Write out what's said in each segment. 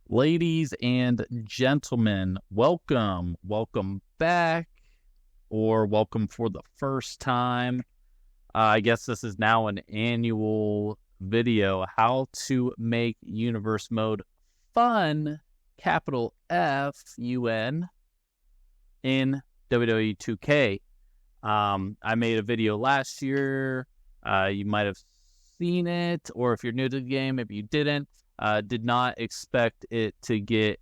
Ladies and gentlemen, welcome back, or welcome for the first time. I guess this is now an annual video, how to make universe mode fun, capital F-U-N, in WWE 2K. I made a video last year. You might have seen it, or if you're new to the game, maybe you didn't. Did not expect it to get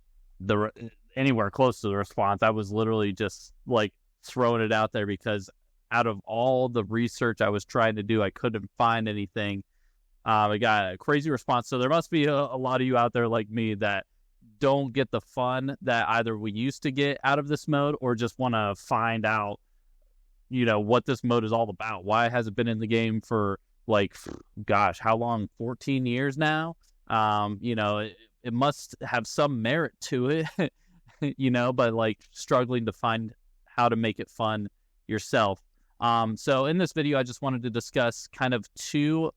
anywhere close to the response. I was literally just like throwing it out there because out of all the research I was trying to do, I couldn't find anything. I got a crazy response. So there must be a lot of you out there like me that don't get the fun that either we used to get out of this mode or just want to find out, what this mode is all about. Why has it been in the game for how long? 14 years now? It must have some merit to it, but struggling to find how to make it fun yourself. So in this video, I just wanted to discuss kind of two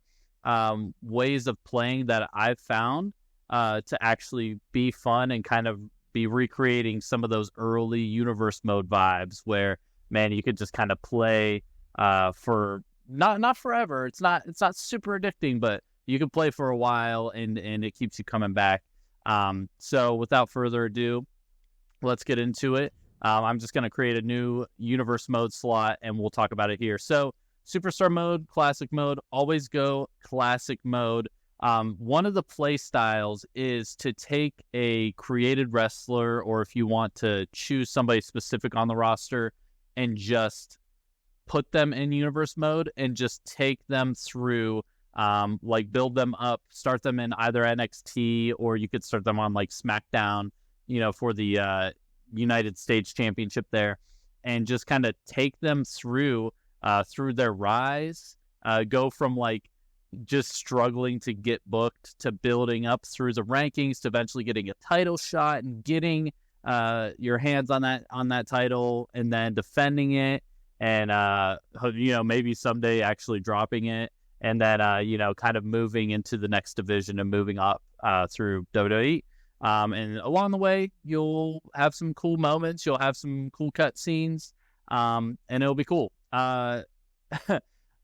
ways of playing that I've found to actually be fun and kind of be recreating some of those early universe mode vibes where, man, you could just kind of play for not forever. It's not super addicting, but you can play for a while and it keeps you coming back. So without further ado, let's get into it. I'm just going to create a new universe mode slot and we'll talk about it here. So superstar mode, classic mode, always go classic mode. One of the play styles is to take a created wrestler, or if you want to choose somebody specific on the roster and just put them in universe mode and just take them through build them up, start them in either NXT, or you could start them on SmackDown, for the United States Championship there, and just kind of take them through their rise, go from just struggling to get booked to building up through the rankings to eventually getting a title shot and getting your hands on that title and then defending it and maybe someday actually dropping it. And then, kind of moving into the next division and moving up through WWE. And along the way, you'll have some cool moments. You'll have some cool cut scenes, and it'll be cool. I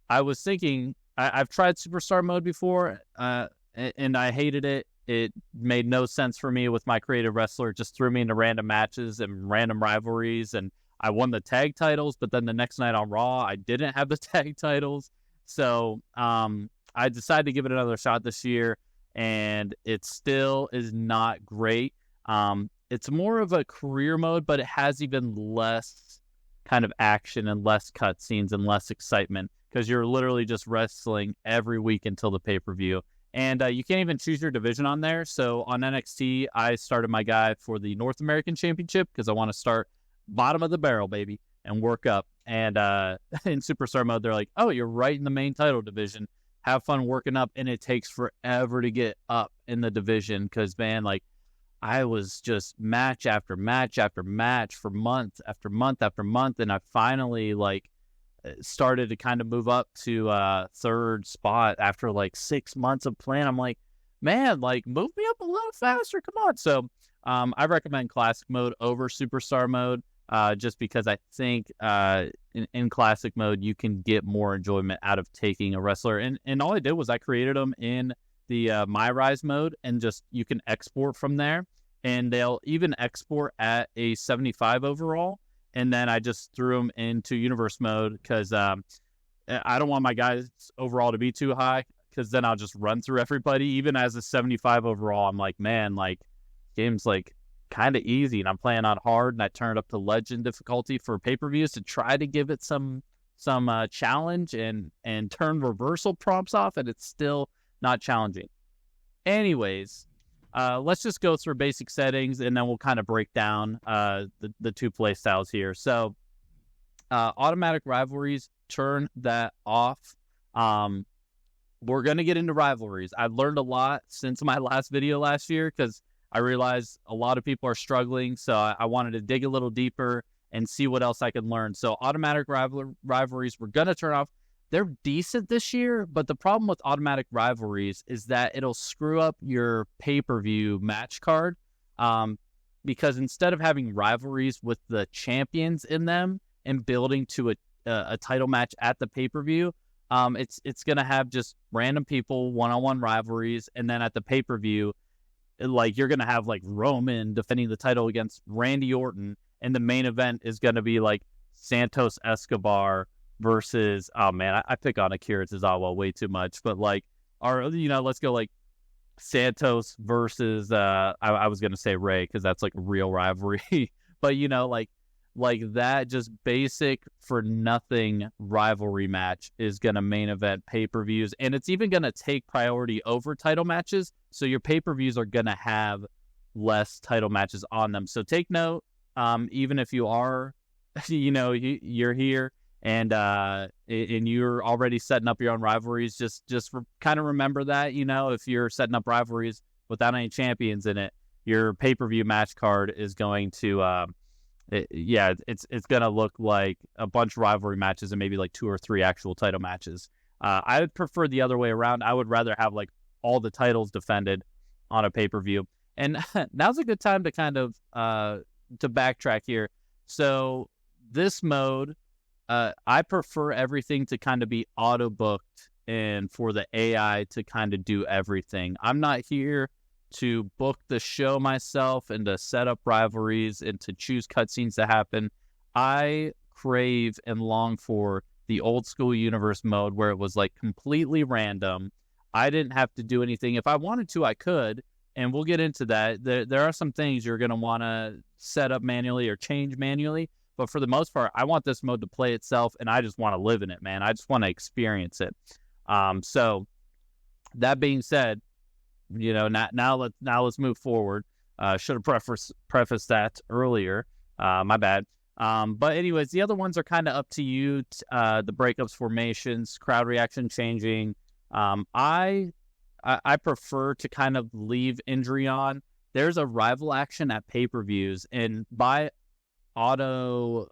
was thinking, I've tried Superstar mode before, and I hated it. It made no sense for me with my creative wrestler. It just threw me into random matches and random rivalries. And I won the tag titles, but then the next night on Raw, I didn't have the tag titles. So I decided to give it another shot this year, and it still is not great. It's more of a career mode, but it has even less kind of action and less cutscenes and less excitement because you're literally just wrestling every week until the pay-per-view. And you can't even choose your division on there. So on NXT, I started my guy for the North American Championship because I want to start bottom of the barrel, baby, and work up. And in Superstar mode, they're like, oh, you're right in the main title division. Have fun working up. And it takes forever to get up in the division because, man, I was just match after match after match for month after month after month. And I finally, started to kind of move up to third spot after 6 months of playing. I'm like, man, move me up a little faster. Come on. So I recommend classic mode over Superstar mode. Just because I think in classic mode, you can get more enjoyment out of taking a wrestler. And all I did was I created them in the My Rise mode, and just you can export from there. And they'll even export at a 75 overall. And then I just threw them into universe mode because I don't want my guys overall to be too high because then I'll just run through everybody. Even as a 75 overall, I'm like, man, game's kind of easy, and I'm playing on hard, and I turn it up to legend difficulty for pay-per-views to try to give it some challenge and turn reversal prompts off, and it's still not challenging. Anyways, let's just go through basic settings, and then we'll kind of break down the two play styles here. So automatic rivalries, turn that off. We're going to get into rivalries. I've learned a lot since my last video last year because I realized a lot of people are struggling, so I wanted to dig a little deeper and see what else I could learn. So automatic rivalries, we're going to turn off. They're decent this year, but the problem with automatic rivalries is that it'll screw up your pay-per-view match card. Because instead of having rivalries with the champions in them and building to a title match at the pay-per-view, it's going to have just random people, one-on-one rivalries, and then at the pay-per-view, like, you're going to have, like, Roman defending the title against Randy Orton, and the main event is going to be, like, Santos Escobar versus, oh, man, I pick on Akira Tozawa way too much, but, like, let's go, like, Santos versus, I was going to say Ray, because that's, like, a real rivalry, but, like that just basic for nothing rivalry match is going to main event pay-per-views, and it's even going to take priority over title matches, so your pay-per-views are going to have less title matches on them. So take note, even if you are, you're here and you're already setting up your own rivalries, just kind of remember that, if you're setting up rivalries without any champions in it, your pay-per-view match card is going to it's gonna look like a bunch of rivalry matches and maybe like 2 or 3 actual title matches. I would prefer the other way around. I would rather have like all the titles defended on a pay-per-view. And now's a good time to kind of to backtrack here. So this mode, I prefer everything to kind of be auto booked and for the AI to kind of do everything. I'm not here to book the show myself and to set up rivalries and to choose cutscenes to happen. I crave and long for the old school universe mode where it was like completely random. I didn't have to do anything. If I wanted to, I could, and we'll get into that. There are some things you're going to want to set up manually or change manually, but for the most part, I want this mode to play itself, and I just want to live in it, man. I just want to experience it. So that being said, now let's move forward. Should have prefaced that earlier. My bad. But anyways, the other ones are kind of up to you. The breakups, formations, crowd reaction changing. I prefer to kind of leave injury on. There's a rival action at pay-per-views, and by auto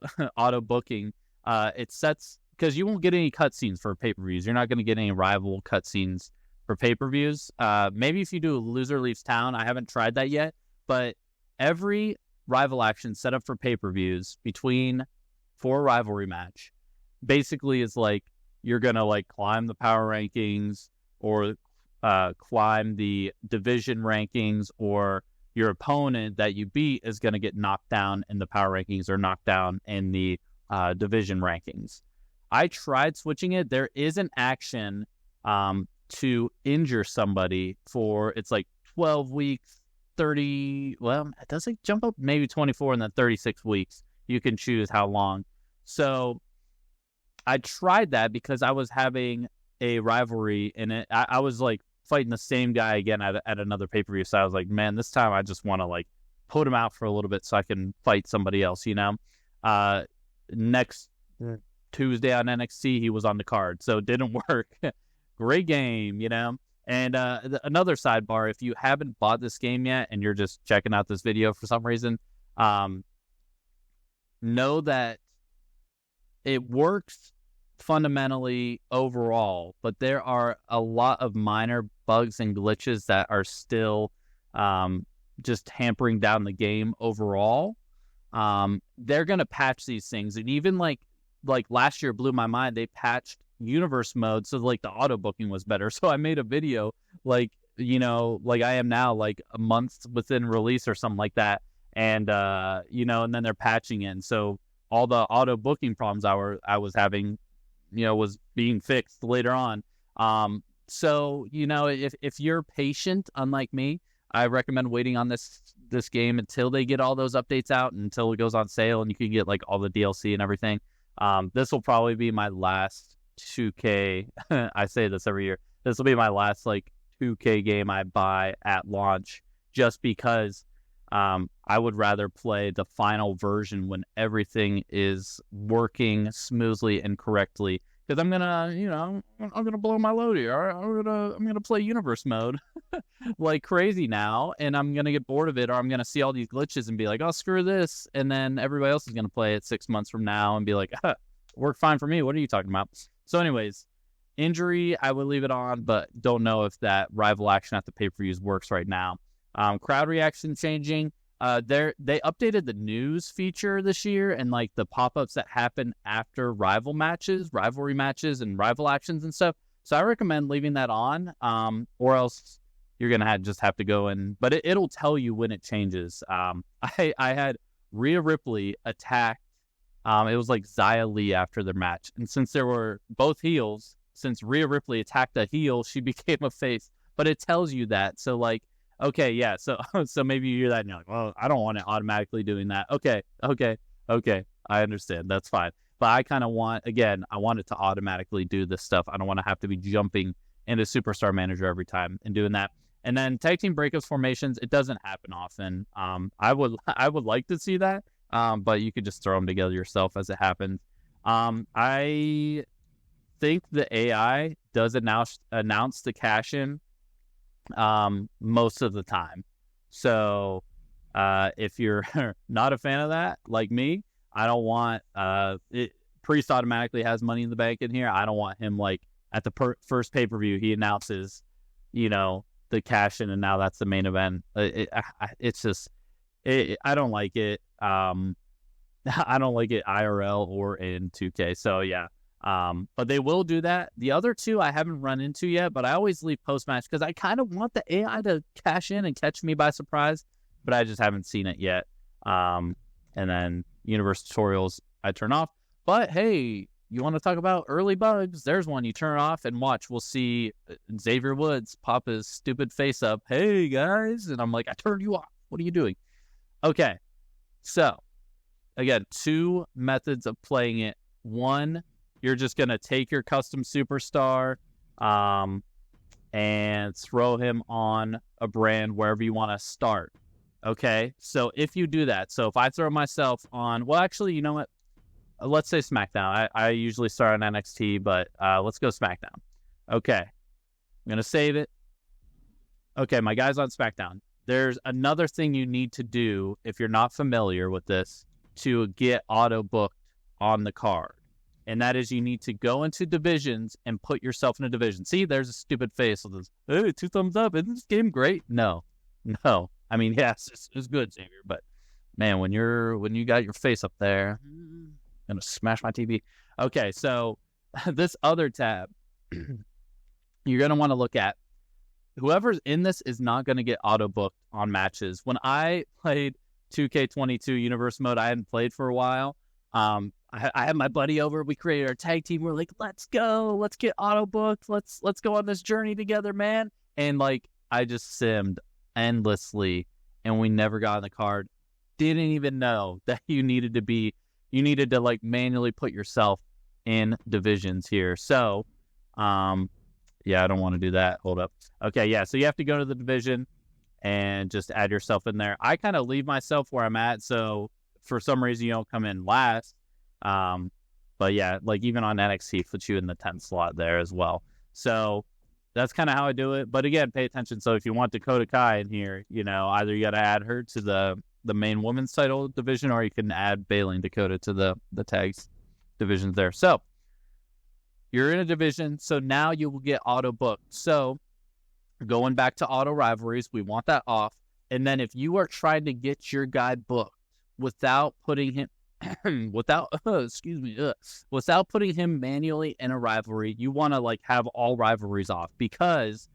booking, it sets, because you won't get any cutscenes for pay-per-views. You're not going to get any rival cutscenes for pay-per-views. Maybe if you do Loser Leaves Town, I haven't tried that yet, but every rival action set up for pay-per-views for a rivalry match basically is like you're gonna like climb the power rankings or climb the division rankings, or your opponent that you beat is gonna get knocked down in the power rankings or knocked down in the division rankings. I tried switching it. There is an action to injure somebody for, it's like 12 weeks, 30, well, it does like jump up maybe 24 and then 36 weeks. You can choose how long. So I tried that because I was having a rivalry in it. I was like fighting the same guy again at another pay-per-view. So I was like, man, this time I just want to like put him out for a little bit so I can fight somebody else, Next Tuesday on NXT, he was on the card. So it didn't work. Great game, And another sidebar, if you haven't bought this game yet and you're just checking out this video for some reason, know that it works fundamentally overall, but there are a lot of minor bugs and glitches that are still just hampering down the game overall. They're going to patch these things. And even like last year blew my mind, they patched universe mode so like the auto booking was better. So I made a video like I am now, like a month within release or something like that, and and then they're patching in, so all the auto booking problems I was having was being fixed later on. So if you're patient, unlike me, I recommend waiting on this game until they get all those updates out, until it goes on sale and you can get like all the DLC and everything. This will probably be my last 2K. I say this every year. This will be my last like 2K game I buy at launch, just because I would rather play the final version when everything is working smoothly and correctly. Because I'm gonna blow my load here. I'm gonna play universe mode like crazy now, and I'm gonna get bored of it, or I'm gonna see all these glitches and be like, oh, screw this, and then everybody else is gonna play it 6 months from now and be like, worked fine for me. What are you talking about? So anyways, injury, I would leave it on, but don't know if that rival action at the pay-per-views works right now. Crowd reaction changing. They updated the news feature this year, and like the pop-ups that happen after rivalry matches, and rival actions and stuff. So I recommend leaving that on, or else you're gonna just have to go in. But it'll tell you when it changes. I had Rhea Ripley attack. It was like Xia Li after their match, and since there were both heels, since Rhea Ripley attacked a heel, she became a face. But it tells you that, so like. Okay, yeah, so maybe you hear that and you're like, well, I don't want it automatically doing that. Okay, I understand. That's fine. But I kind of want it to automatically do this stuff. I don't want to have to be jumping into Superstar Manager every time and doing that. And then tag team breakups formations, it doesn't happen often. I would like to see that, but you could just throw them together yourself as it happens. I think the AI does announce the cash-in most of the time. So if you're not a fan of that, like me, I don't want Priest automatically has Money in the Bank in here. I don't want him like at the first pay-per-view he announces, the cash in, and now that's the main event. It's just I don't like it. I don't like it IRL or in 2K. So yeah. But they will do that. The other two I haven't run into yet, but I always leave post-match because I kind of want the AI to cash in and catch me by surprise, but I just haven't seen it yet. And then universe tutorials I turn off. But hey, you want to talk about early bugs? There's one you turn off and watch. We'll see Xavier Woods pop his stupid face up. Hey guys. And I'm like, I turned you off. What are you doing? Okay. So again, two methods of playing it. One, you're just going to take your custom superstar and throw him on a brand wherever you want to start. Okay? So if you do that, so if I throw myself on, well, actually, you know what? Let's say SmackDown. I usually start on NXT, but let's go SmackDown. Okay. I'm going to save it. Okay, my guy's on SmackDown. There's another thing you need to do if you're not familiar with this to get auto-booked on the card. And that is you need to go into divisions and put yourself in a division. See, there's a stupid face with this, hey, 2 thumbs up. Isn't this game great? No. I mean, yes, it's good, Xavier. But, man, when you got your face up there, I'm going to smash my TV. Okay, so this other tab, you're going to want to look at. Whoever's in this is not going to get auto-booked on matches. When I played 2K22 Universe Mode, I hadn't played for a while. I had my buddy over. We created our tag team. We're like, let's go. Let's get auto booked. Let's go on this journey together, man. And like, I just simmed endlessly, and we never got on the card. Didn't even know that you needed to like manually put yourself in divisions here. So, yeah, I don't want to do that. Hold up. Okay, yeah. So you have to go to the division and just add yourself in there. I kind of leave myself where I'm at. So for some reason you don't come in last. But yeah, like even on NXT, puts you in the 10th slot there as well. So that's kind of how I do it. But again, pay attention. So if you want Dakota Kai in here, either you got to add her to the main women's title division, or you can add Bayley and Dakota to the tags divisions there. So you're in a division. So now you will get auto booked. So going back to auto rivalries, we want that off. And then if you are trying to get your guy booked without putting him without putting him manually in a rivalry, you want to like have all rivalries off, because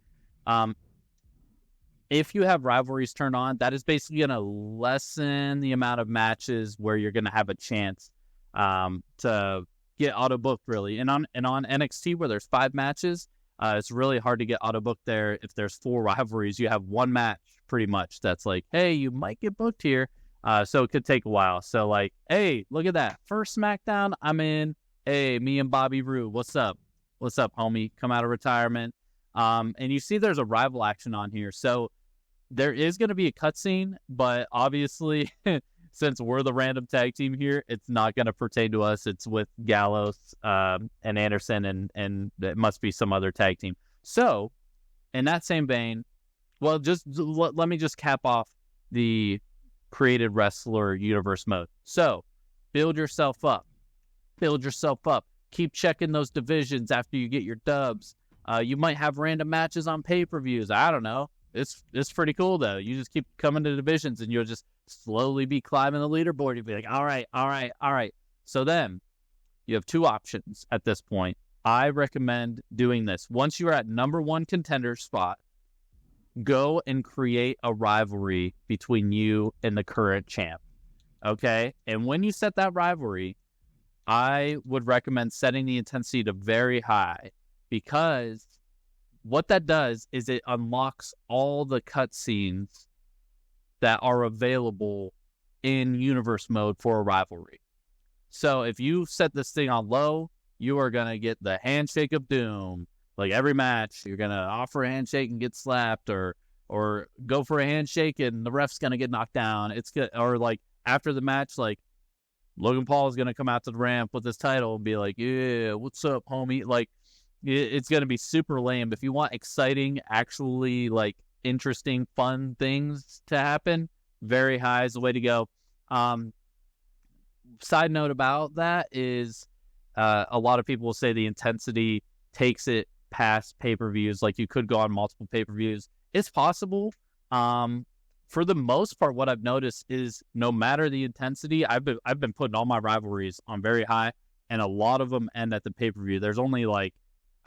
if you have rivalries turned on, that is basically going to lessen the amount of matches where you're going to have a chance to get auto booked, really. And on NXT, where there's 5 matches, it's really hard to get auto booked there. If there's 4 rivalries, you have 1 match pretty much that's like, hey, you might get booked here. So it could take a while. So like, hey, look at that. First SmackDown, I'm in. Hey, me and Bobby Roode. What's up? What's up, homie? Come out of retirement. And you see there's a rival action on here. So there is going to be a cutscene, but obviously, since we're the random tag team here, it's not going to pertain to us. It's with Gallows and Anderson, and it must be some other tag team. So in that same vein, well, just let me just cap off the created wrestler universe mode. So build yourself up. Keep checking those divisions after you get your dubs. You might have random matches on pay-per-views. I don't know. it's pretty cool though. You just keep coming to divisions, and you'll just slowly be climbing the leaderboard. You'll be like, all right. So then you have two options at this point. I recommend doing this. Once you're at number one contender spot, go and create a rivalry between you and the current champ. Okay? And when you set that rivalry, I would recommend setting the intensity to very high, because what that does is it unlocks all the cutscenes that are available in universe mode for a rivalry. So if you set this thing on low, you are going to get the handshake of doom. Like every match, you're going to offer a handshake and get slapped, or go for a handshake and the ref's going to get knocked down. It's good. Or like after the match, like Logan Paul is going to come out to the ramp with his title and be like, yeah, what's up, homie? Like, it's going to be super lame. If you want exciting, actually like interesting, fun things to happen, very high is the way to go. Side note about that is a lot of people will say the intensity takes it past pay-per-views. Like you could go on multiple pay-per-views. It's possible. For the most part, what I've noticed is no matter the intensity, I've been putting all my rivalries on very high, and a lot of them end at the pay-per-view. There's only like,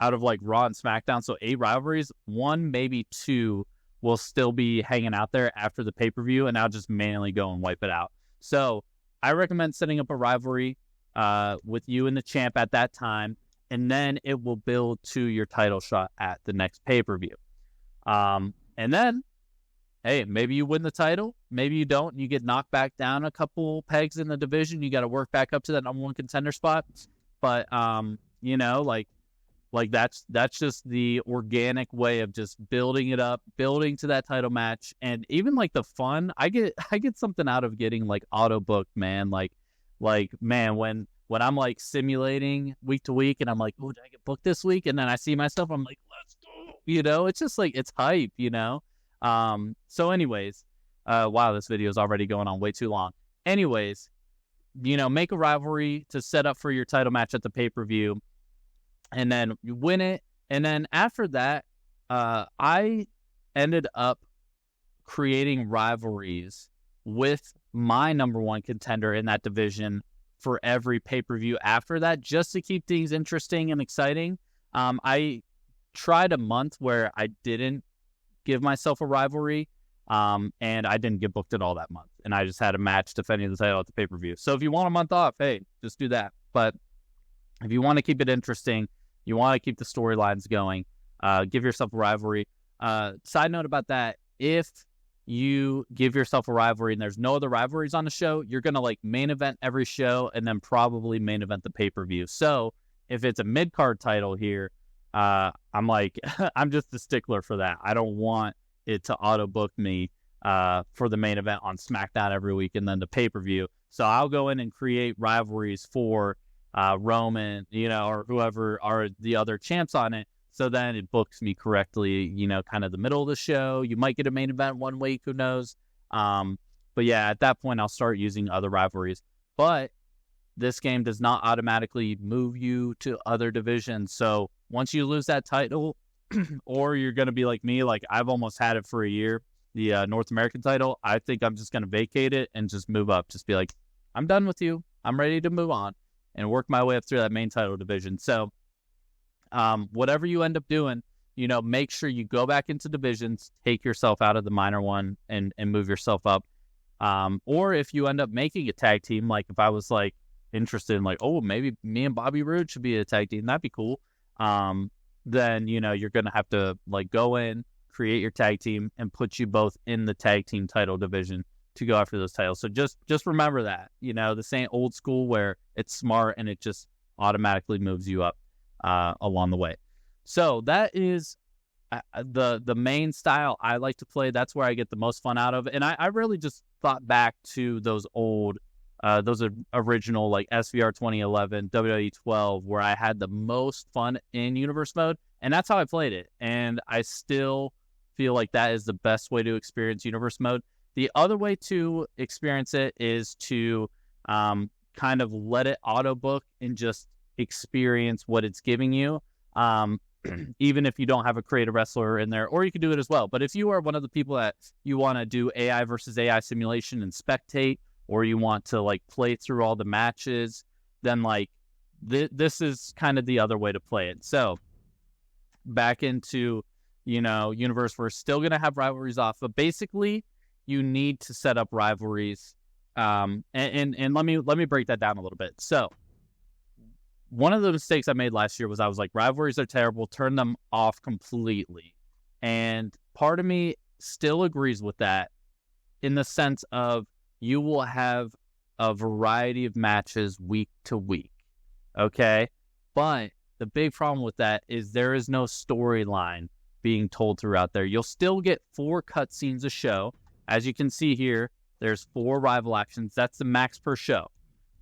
out of like Raw and SmackDown, so 8 rivalries, 1, maybe 2 will still be hanging out there after the pay-per-view, and I'll just manually go and wipe it out. So I recommend setting up a rivalry with you and the champ at that time, and then it will build to your title shot at the next pay-per-view. And then, hey, maybe you win the title, maybe you don't, and you get knocked back down a couple pegs in the division. You got to work back up to that number one contender spot. But, you know, like that's just the organic way of just building it up, building to that title match. And even like the fun, I get something out of getting like auto booked, man. Like man, when I'm like simulating week to week and I'm like, oh, did I get booked this week? And then I see myself, I'm like, let's go. You know, it's just like, it's hype, you know? So anyways, wow, this video is already going on way too long. Anyways, you know, make a rivalry to set up for your title match at the pay-per-view, and then you win it. And then after that, I ended up creating rivalries with my number one contender in that division for every pay-per-view after that, just to keep things interesting and exciting. I tried a month where I didn't give myself a rivalry, and I didn't get booked at all that month, and I just had a match defending the title at the pay-per-view. So if you want a month off, hey, just do that. But if you want to keep it interesting, you want to keep the storylines going, give yourself a rivalry. Side note about that, if you give yourself a rivalry and there's no other rivalries on the show, you're going to like main event every show and then probably main event the pay-per-view. So if it's a mid-card title here, I'm like, I'm just a stickler for that. I don't want it to auto book me for the main event on SmackDown every week and then the pay-per-view. So I'll go in and create rivalries for Roman, you know, or whoever are the other champs on it. So then it books me correctly, you know, kind of the middle of the show. You might get a main event one week, who knows? But yeah, at that point, I'll start using other rivalries. But this game does not automatically move you to other divisions. So once you lose that title, or you're going to be like me, like I've almost had it for a year, the North American title, I think I'm just going to vacate it and just move up. Just be like, I'm done with you. I'm ready to move on and work my way up through that main title division. So whatever you end up doing, you know, make sure you go back into divisions, take yourself out of the minor one and move yourself up. Or if you end up making a tag team, like if I was like interested in like, oh, maybe me and Bobby Roode should be a tag team, that'd be cool. Then, you know, you're going to have to like go in, create your tag team and put you both in the tag team title division to go after those titles. So just remember that, you know, this ain't old school where it's smart and it just automatically moves you up along the way. So that is the main style I like to play. That's where I get the most fun out of it. And I really just thought back to those old, those original like SVR 2011, WWE 12, where I had the most fun in universe mode. And that's how I played it. And I still feel like that is the best way to experience universe mode. The other way to experience it is to kind of let it auto book and just experience what it's giving you. even if you don't have a creative wrestler in there, or you can do it as well. But if you are one of the people that you want to do AI versus AI simulation and spectate, or you want to like play through all the matches, then like this is kind of the other way to play it. So back into, Universe, we're still going to have rivalries off, but basically you need to set up rivalries. And let me break that down a little bit. So one of the mistakes I made last year was I was like, rivalries are terrible, turn them off completely. And part of me still agrees with that, in the sense of you will have a variety of matches week to week. Okay? But the big problem with that is there is no storyline being told throughout there. You'll still get 4 cutscenes a show. As you can see here, there's 4 rival actions. That's the max per show.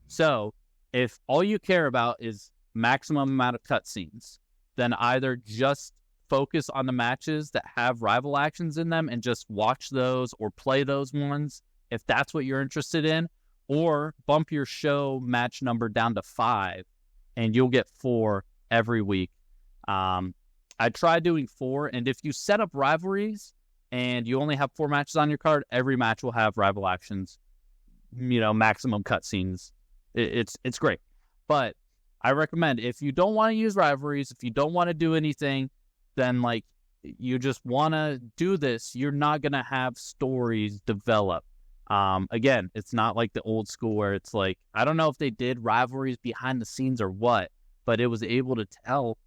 So if all you care about is maximum amount of cutscenes, then either just focus on the matches that have rival actions in them and just watch those or play those ones if that's what you're interested in, or bump your show match number down to 5 and you'll get 4 every week. I tried doing 4, and if you set up rivalries and you only have 4 matches on your card, every match will have rival actions, maximum cutscenes. It's great. But I recommend, if you don't want to use rivalries, if you don't want to do anything, then like you just want to do this, you're not going to have stories develop. Again, it's not like the old school where it's like, I don't know if they did rivalries behind the scenes or what, but it was able to tell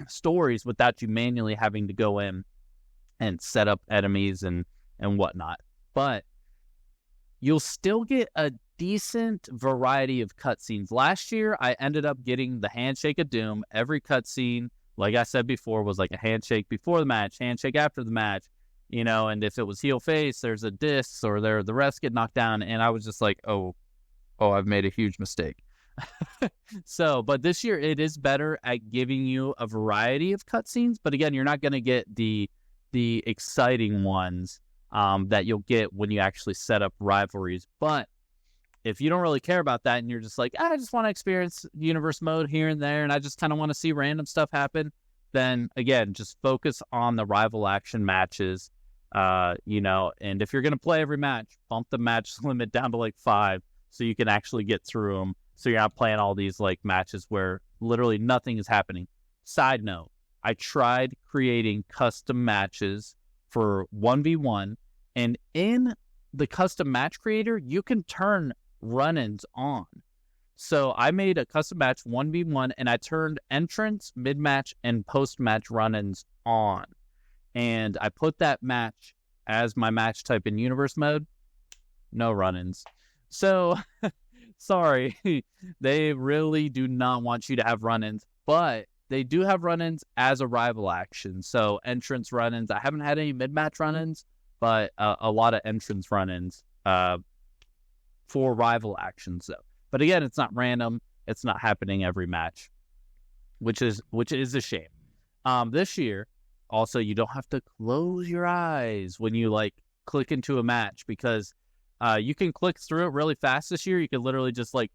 stories without you manually having to go in and set up enemies and whatnot. But you'll still get a decent variety of cutscenes. Last year, I ended up getting the Handshake of Doom. Every cutscene, like I said before, was like a handshake before the match, handshake after the match, and if it was heel face, there's a diss, or the refs get knocked down, and I was just like, oh, I've made a huge mistake. So, but this year it is better at giving you a variety of cutscenes, but again, you're not going to get the exciting ones that you'll get when you actually set up rivalries. But if you don't really care about that and you're just like, I just want to experience universe mode here and there, and I just kind of want to see random stuff happen, then again, just focus on the rival action matches, and if you're going to play every match, bump the match limit down to like 5 so you can actually get through them. So you're not playing all these like matches where literally nothing is happening. Side note, I tried creating custom matches for 1v1, and in the custom match creator, you can turn run-ins on. So I made a custom match 1v1, and I turned entrance, mid-match, and post-match run-ins on. And I put that match as my match type in universe mode. No run-ins. So, sorry, they really do not want you to have run-ins, but they do have run-ins as a rival action. So entrance run-ins. I haven't had any mid-match run-ins, but a lot of entrance run-ins for rival actions, though. But again, it's not random. It's not happening every match, which is a shame. This year, also, you don't have to close your eyes when you like click into a match, because you can click through it really fast this year. You can literally just like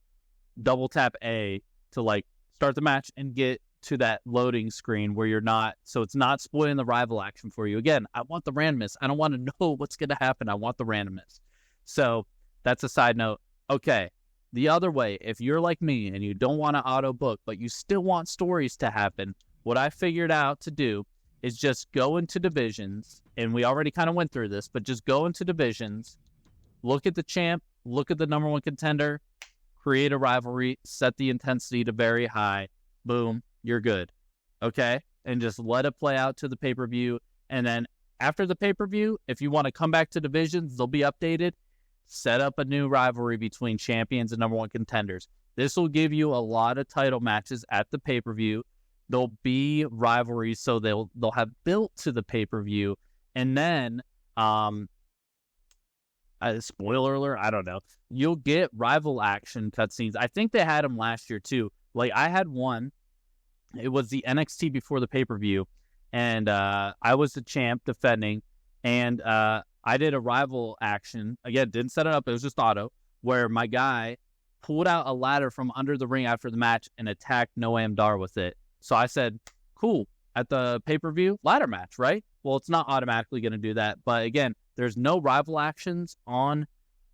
double tap A to like start the match and get to that loading screen where you're not, so it's not spoiling the rival action for you. Again, I want the randomness. I don't want to know what's going to happen. I want the randomness. So that's a side note. Okay. The other way, if you're like me and you don't want to auto book, but you still want stories to happen, what I figured out to do is just go into divisions, and we already kind of went through this, but just go into divisions, look at the champ, look at the number 1 contender, create a rivalry, set the intensity to very high, boom, you're good. Okay? And just let it play out to the pay-per-view. And then after the pay-per-view, if you want to come back to divisions, they'll be updated. Set up a new rivalry between champions and number 1 contenders. This will give you a lot of title matches at the pay-per-view. There'll be rivalries, so they'll have built to the pay-per-view. And then, spoiler alert, I don't know, you'll get rival action cutscenes. I think they had them last year too. Like, I had one. It was the NXT before the pay-per-view, and I was the champ defending, and I did a rival action. Again, didn't set it up. It was just auto, where my guy pulled out a ladder from under the ring after the match and attacked Noam Dar with it. So I said, cool, at the pay-per-view? Ladder match, right? Well, it's not automatically going to do that. But again, there's no rival actions on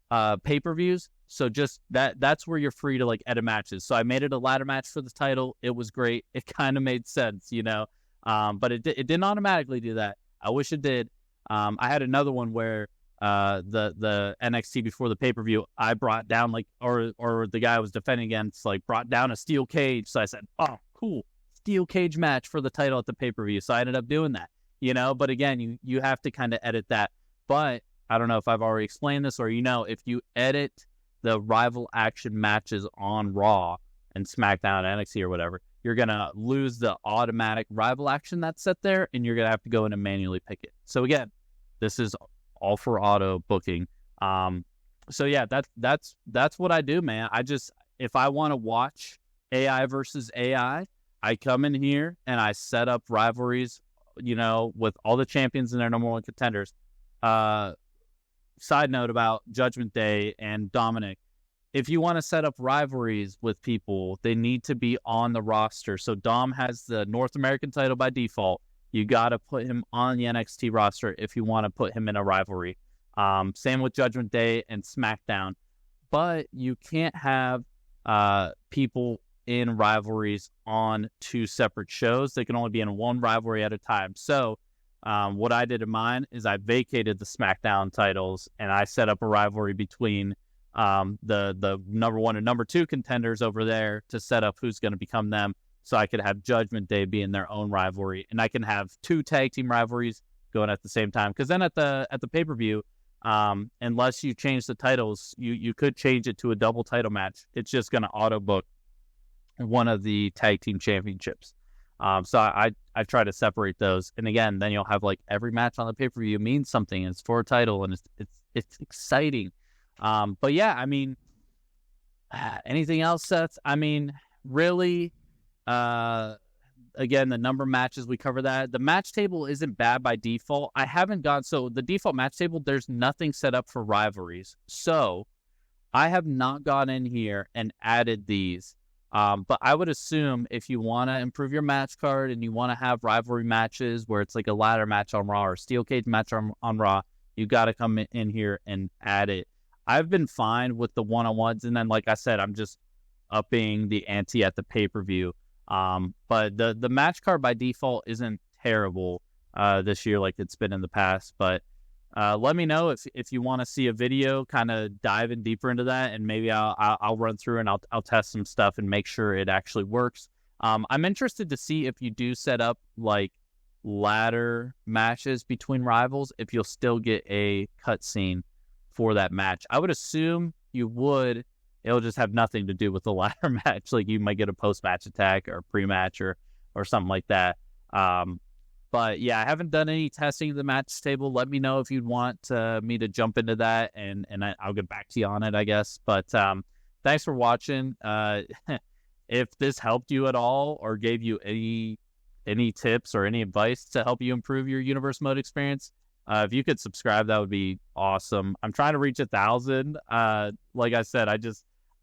pay-per-views. So just that's where you're free to like edit matches. So I made it a ladder match for the title. It was great. It kind of made sense, but it didn't automatically do that. I wish it did. I had another one where the NXT before the pay-per-view, I brought down like, or the guy I was defending against like brought down a steel cage. So I said, oh, cool, steel cage match for the title at the pay-per-view. So I ended up doing that, but again, you have to kind of edit that. But I don't know if I've already explained this, or, if you edit the rival action matches on Raw and SmackDown, NXT or whatever, you're going to lose the automatic rival action that's set there, and you're going to have to go in and manually pick it. So again, this is all for auto booking. So yeah, that's what I do, man. If I want to watch AI versus AI, I come in here and I set up rivalries, with all the champions and their number one contenders. Side note about Judgment Day and Dominic. If you want to set up rivalries with people, they need to be on the roster. So Dom has the North American title by default. You got to put him on the NXT roster if you want to put him in a rivalry. Same with Judgment Day and SmackDown. But you can't have people in rivalries on two separate shows. They can only be in one rivalry at a time. So what I did in mine is I vacated the SmackDown titles and I set up a rivalry between the number one and number two contenders over there to set up who's going to become them. So I could have Judgment Day be in their own rivalry, and I can have two tag team rivalries going at the same time. Because then at the pay-per-view, unless you change the titles, you could change it to a double title match. It's just going to auto book one of the tag team championships. So I try to separate those, and again, then you'll have like every match on the pay-per-view means something. It's for a title, and it's exciting. But yeah, I mean, anything else, Seth? I mean, really. Again, the number of matches, we cover that. The match table isn't bad by default. So the default match table, there's nothing set up for rivalries. So I have not gone in here and added these. But I would assume if you want to improve your match card and you want to have rivalry matches where it's like a ladder match on Raw or steel cage match on Raw, you got to come in here and add it. I've been fine with the one-on-ones. And then, like I said, I'm just upping the ante at the pay-per-view. But the match card by default isn't terrible this year like it's been in the past. But let me know if you want to see a video kind of diving deeper into that, and maybe I'll run through and I'll test some stuff and make sure it actually works. I'm interested to see if you do set up like ladder matches between rivals, if you'll still get a cutscene for that match. I would assume you would. It'll just have nothing to do with the ladder match. Like you might get a post-match attack or pre-match or something like that. But yeah, I haven't done any testing of the match table. Let me know if you'd want me to jump into that, and I'll get back to you on it, I guess. But thanks for watching. If this helped you at all or gave you any tips or any advice to help you improve your universe mode experience, if you could subscribe, that would be awesome. I'm trying to reach 1,000. Like I said,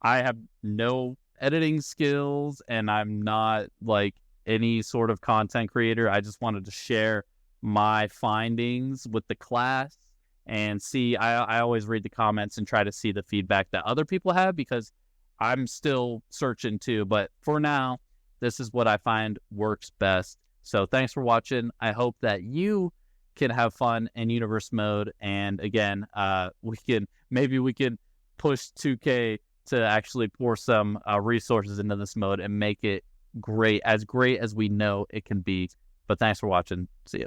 I have no editing skills, and I'm not like any sort of content creator. I just wanted to share my findings with the class and see. I always read the comments and try to see the feedback that other people have, because I'm still searching too. But for now, this is what I find works best. So thanks for watching. I hope that you can have fun in universe mode, and again, we can push 2K to actually pour some resources into this mode and make it great as we know it can be. But thanks for watching. See you.